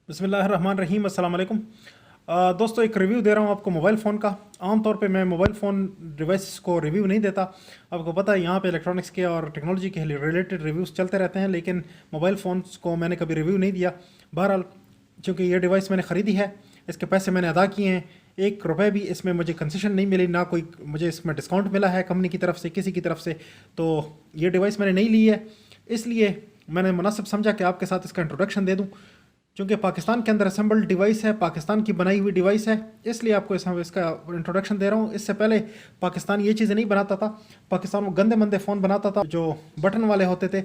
बिस्मिल्लाहिर्रहमानिर्रहीम अस्सलाम वालेकुम। दोस्तों, एक रिव्यू दे रहा हूँ आपको मोबाइल फ़ोन का। आम तौर पे मैं मोबाइल फ़ोन डिवाइस को रिव्यू नहीं देता। आपको पता है यहाँ पे इलेक्ट्रॉनिक्स के और टेक्नोलॉजी के रिलेटेड रिव्यूज़ चलते रहते हैं, लेकिन मोबाइल फ़ोन्स को मैंने कभी रिव्यू नहीं दिया। बहरहाल, चूँकि ये डिवाइस मैंने ख़रीदी है, इसके पैसे मैंने अदा किए हैं, ₹1 भी इसमें मुझे कंसेशन नहीं मिली, ना कोई मुझे इसमें डिस्काउंट मिला है कंपनी की तरफ से, किसी की तरफ से। तो ये डिवाइस मैंने नहीं ली है, इसलिए मैंने मुनासिब समझा कि आपके साथ इसका इंट्रोडक्शन दे दूँ। चूँकि पाकिस्तान के अंदर असेंबल्ड डिवाइस है, पाकिस्तान की बनाई हुई डिवाइस है, इसलिए आपको इसका इंट्रोडक्शन दे रहा हूँ। इससे पहले पाकिस्तान ये चीज़ें नहीं बनाता था। पाकिस्तान वो गंदे मंदे फ़ोन बनाता था जो बटन वाले होते थे,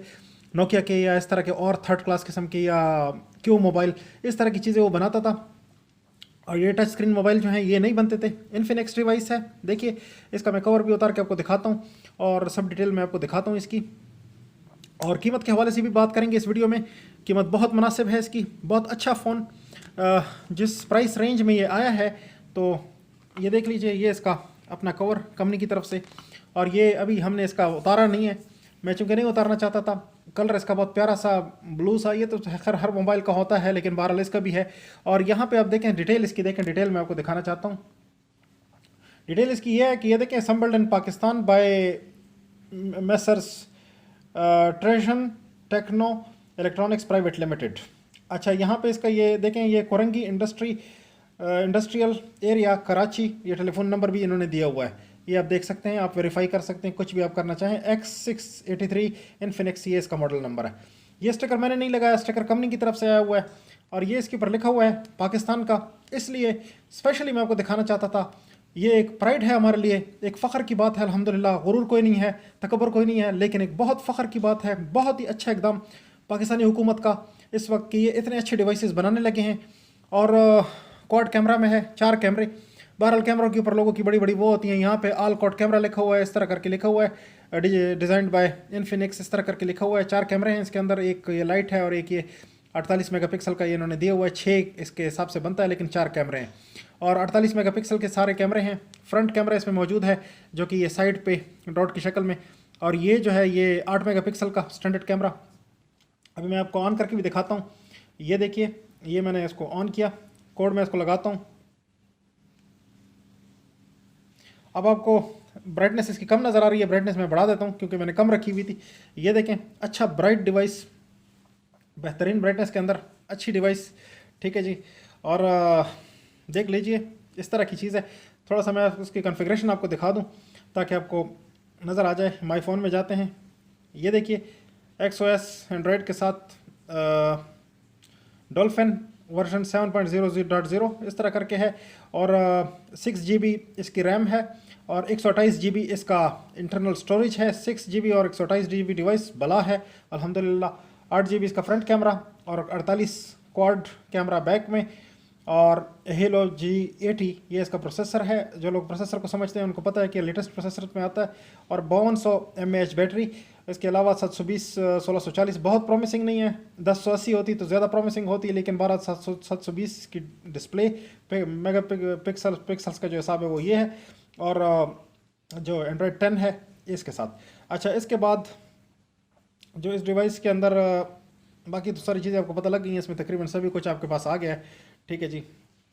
नोकिया के या इस तरह के और थर्ड क्लास किस्म के, या क्यू मोबाइल, इस तरह की चीज़ें वो बनाता था। और ये टच स्क्रीन मोबाइल जो हैं ये नहीं बनते थे। इन्फिनिक्स डिवाइस है, देखिए इसका मैं कवर भी उतार के आपको दिखाता हूँ और सब डिटेल में आपको दिखाता हूँ इसकी। और कीमत के हवाले से भी बात करेंगे इस वीडियो में। कीमत बहुत मुनासिब है इसकी, बहुत अच्छा फ़ोन। जिस प्राइस रेंज में ये आया है, तो ये देख लीजिए, ये इसका अपना कवर कंपनी की तरफ से। और ये अभी हमने इसका उतारा नहीं है, मैं चूँकि नहीं उतारना चाहता था। कलर इसका बहुत प्यारा सा ब्लू सा, ये तो खैर हर मोबाइल का होता है, लेकिन बहरहाल इसका भी है। और यहाँ पे आप देखें डिटेल इसकी, देखें डिटेल मैं आपको दिखाना चाहता हूँ। डिटेल इसकी ये है कि ये देखें, assembled in Pakistan by messrs ट्रेशन टेक्नो इलेक्ट्रॉनिक्स प्राइवेट लिमिटेड। अच्छा, यहाँ पे इसका ये देखें, ये कोरंगी इंडस्ट्रियल एरिया कराची, ये टेलीफोन नंबर भी इन्होंने दिया हुआ है, ये आप देख सकते हैं, आप वेरीफाई कर सकते हैं कुछ भी आप करना चाहें। X683 इन्फिनिक्स, ये इसका मॉडल नंबर है। ये स्टिकर मैंने नहीं लगाया, स्टिकर कंपनी की तरफ से आया हुआ है, और ये इसके ऊपर लिखा हुआ है पाकिस्तान का, इसलिए स्पेशली मैं आपको दिखाना चाहता था। ये एक प्राइड है हमारे लिए, एक फ़ख्र की बात है अल्हम्दुलिल्लाह। गुरूर कोई नहीं है, तकबर कोई नहीं है, लेकिन एक बहुत फ़ख्र की बात है, बहुत ही अच्छा एकदम पाकिस्तानी हुकूमत का इस वक्त कि ये इतने अच्छे डिवाइसेस बनाने लगे हैं। और क्वाड कैमरा में है, 4 कैमरे। बहरहाल कैमरों के ऊपर लोगों की बड़ी बड़ी वो होती हैं, यहाँ पे ऑल क्वाड कैमरा लिखा हुआ है, इस तरह करके लिखा हुआ है, डिज़ाइंड बाय इन्फिनिक्स, इस तरह करके लिखा हुआ है। 4 कैमरे हैं इसके अंदर, एक ये लाइट है और एक ये 48 मेगापिक्सल का ये इन्होंने दिया हुआ है। 6 इसके हिसाब से बनता है, लेकिन 4 कैमरे हैं और 48 मेगापिक्सल के सारे कैमरे हैं। फ्रंट कैमरा इसमें मौजूद है जो कि ये साइड पे डॉट की शक्ल में, और ये जो है ये 8 मेगापिक्सल का स्टैंडर्ड कैमरा। अभी मैं आपको ऑन करके भी दिखाता हूँ। ये देखिए, ये मैंने इसको ऑन किया, कोड में इसको लगाता हूँ। अब आपको ब्राइटनेस इसकी कम नज़र आ रही है, ब्राइटनेस मैं बढ़ा देता हूँ क्योंकि मैंने कम रखी हुई थी। ये देखें, अच्छा ब्राइट डिवाइस, बेहतरीन ब्राइटनेस के अंदर अच्छी डिवाइस, ठीक है जी। और देख लीजिए इस तरह की चीज़ है। थोड़ा सा मैं उसकी कॉन्फ़िगरेशन आपको दिखा दूं ताकि आपको नज़र आ जाए। माई फ़ोन में जाते हैं, ये देखिए XOS एंड्रॉयड के साथ डॉल्फिन वर्जन 7.00.0 इस तरह करके है, और 6 GB इसकी रैम है, और 128 GB इसका इंटरनल स्टोरेज है। 6 GB और 128 GB डिवाइस बला है अल्हम्दुलिल्लाह। 8 GB इसका फ्रंट कैमरा और 48 क्वाड कैमरा बैक में, और हेलो G80 ये इसका प्रोसेसर है। जो लोग प्रोसेसर को समझते हैं उनको पता है कि लेटेस्ट प्रोसेसर में आता है। और 5200 mAh बैटरी। इसके अलावा 720 1640 बहुत प्रॉमिसिंग नहीं है, 1080 होती तो ज़्यादा प्रॉमिसिंग होती है, लेकिन 720 की डिस्प्ले मेगा पिक्सल्स का जो हिसाब है वो ये है। और जो एंड्रॉयड 10 है इसके साथ। अच्छा, इसके बाद जो इस डिवाइस के अंदर बाकी तो सारी चीज़ें आपको पता लग गई हैं, इसमें तकरीबन सभी कुछ आपके पास आ गया है, ठीक है जी।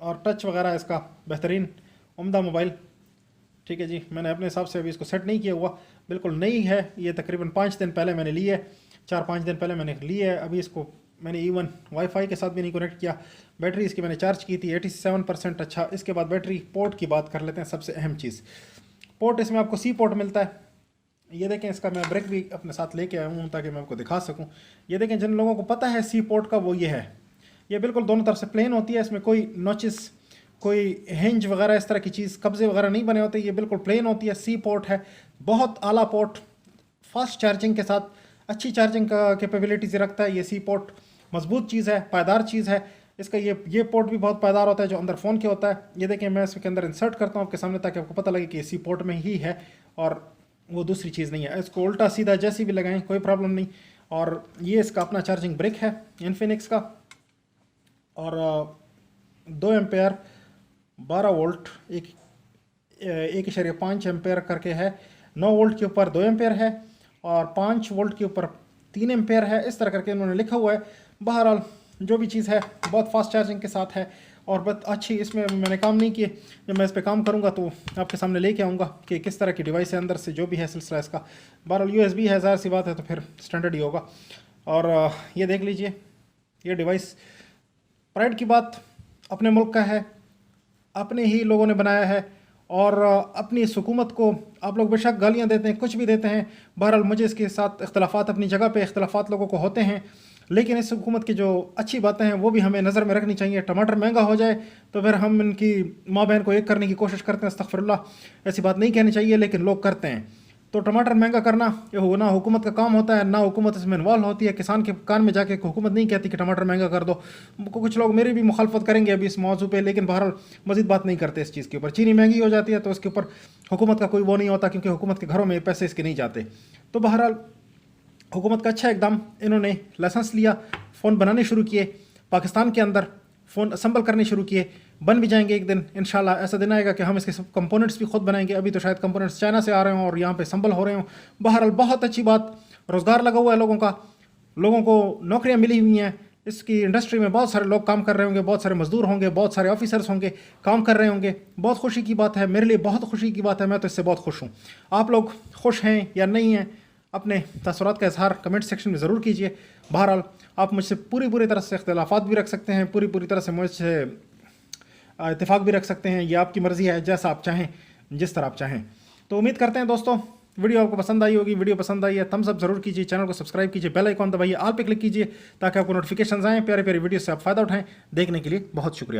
और टच वगैरह इसका बेहतरीन उम्दा मोबाइल, ठीक है जी। मैंने अपने हिसाब से अभी इसको सेट नहीं किया हुआ, बिल्कुल नई है ये, तकरीबन 5 दिन पहले मैंने ली है, 4-5 दिन पहले मैंने ली है। अभी इसको मैंने इवन वाईफाई के साथ भी नहीं कनेक्ट किया। बैटरी इसकी मैंने चार्ज की थी 87%। अच्छा, इसके बाद बैटरी पोर्ट की बात कर लेते हैं, सबसे अहम चीज़ पोर्ट। इसमें आपको C पोर्ट मिलता है। ये देखें, इसका मैं ब्रेक भी अपने साथ लेके आया हूँ ताकि मैं आपको दिखा सकूँ। ये देखें, जिन लोगों को पता है C पोर्ट का वो ये है, ये बिल्कुल दोनों तरफ से प्लेन होती है, इसमें कोई नोचिस, कोई हिंज वगैरह इस तरह की चीज़, कब्जे वगैरह नहीं बने होते, ये बिल्कुल प्लेन होती है। C पोर्ट है, बहुत आला पोर्ट, फास्ट चार्जिंग के साथ अच्छी चार्जिंग का कैपेबिलिटीज रखता है ये C पोर्ट। मजबूत चीज़ है, पायदार चीज़ है। इसका ये पोर्ट भी बहुत पायदार होता है जो अंदर फ़ोन के होता है। ये देखें, मैं इसके अंदर इंसर्ट करता हूँ आपके सामने ताकि आपको पता लगे कि ये C पोर्ट में ही है और वो दूसरी चीज़ नहीं है। इसको उल्टा सीधा जैसी भी लगाएं कोई प्रॉब्लम नहीं। और ये इसका अपना चार्जिंग ब्रिक है इन्फिनिक्स का, और 2 एम्पेयर 12 वोल्ट 1.5 एम्पेयर करके है। 9 वोल्ट के ऊपर 2 एम्पेयर है, और 5 वोल्ट के ऊपर 3 एम्पेयर है, इस तरह करके इन्होंने लिखा हुआ है। बहरहाल जो भी चीज़ है बहुत फास्ट चार्जिंग के साथ है और बहुत अच्छी। इसमें मैंने काम नहीं किए, जब मैं इस पर काम करूँगा तो आपके सामने लेके आऊँगा कि किस तरह की डिवाइस है, अंदर से जो भी है सिलसिला इसका। बहरहाल USB है, ज़ाहिर सी बात है, तो फिर स्टैंडर्ड ही होगा। और ये देख लीजिए, ये डिवाइस प्राइड की बात अपने मुल्क का है, अपने ही लोगों ने बनाया है और अपनी इस हुकूमत को आप लोग बेशक गालियाँ देते हैं, कुछ भी देते हैं। बहरहाल मुझे इसके साथ इख्तलाफात, अपनी जगह पे इख्तलाफात लोगों को होते हैं, लेकिन इस हुकूमत की जो अच्छी बातें हैं वो भी हमें नज़र में रखनी चाहिए। टमाटर महंगा हो जाए तो फिर हम इनकी माँ बहन को एक करने की कोशिश करते हैं, अस्तगफिरुल्लाह, ऐसी बात नहीं कहनी चाहिए, लेकिन लोग करते हैं। तो टमाटर महंगा करना ये ना हुकूमत का काम होता है, ना हुकूमत इसमें इन्वॉल्व होती है। किसान के कान में जाके हुकूमत नहीं कहती कि टमाटर महंगा कर दो। कुछ लोग मेरी भी मुखालफत करेंगे अभी इस मौजू पे, लेकिन बहरहाल मजीद बात नहीं करते इस चीज़ के ऊपर। चीनी महंगी हो जाती है तो उसके ऊपर हुकूमत का कोई वो नहीं होता, क्योंकि हुकूमत के घरों में पैसे इसके नहीं जाते। तो बहरहाल हुकूमत का अच्छा इकदाम, इन्होंने लाइसेंस लिया, फ़ोन बनाने शुरू किए, पाकिस्तान के अंदर फ़ोन असम्बल करने शुरू किए, बन भी जाएंगे एक दिन इंशाल्लाह। ऐसा दिन आएगा कि हम इसके सब कंपोनेंट्स भी खुद बनाएंगे। अभी तो शायद कंपोनेंट्स चाइना से आ रहे हों और यहाँ पे असम्बल हो रहे हों। बहरहाल बहुत अच्छी बात, रोज़गार लगा हुआ है लोगों का, लोगों को नौकरियाँ मिली हुई हैं। इसकी इंडस्ट्री में बहुत सारे लोग काम कर रहे होंगे, बहुत सारे मजदूर होंगे, बहुत सारे ऑफिसर्स होंगे, काम कर रहे होंगे। बहुत खुशी की बात है, मेरे लिए बहुत खुशी की बात है, मैं तो इससे बहुत खुश हूँ। आप लोग खुश हैं या नहीं हैं, अपने तसव्वुरात का इजहार कमेंट सेक्शन में ज़रूर कीजिए। बहरहाल आप मुझसे पूरी तरह से इख्तिलाफात भी रख सकते हैं, पूरी तरह से मुझसे इत्तेफाक भी रख सकते हैं, ये आपकी मर्ज़ी है, जैसा आप चाहें, जिस तरह आप चाहें। तो उम्मीद करते हैं दोस्तों वीडियो आपको पसंद आई होगी। वीडियो पसंद आई है थम्स अप ज़रूर कीजिए, चैनल को सब्सक्राइब कीजिए, बेल आइकॉन दबाइए, ऑल पे क्लिक कीजिए ताकि आपको नोटिफिकेशन आएँ। प्यारे वीडियो से आप फ़ायदा उठाएँ। देखने के लिए बहुत शुक्रिया।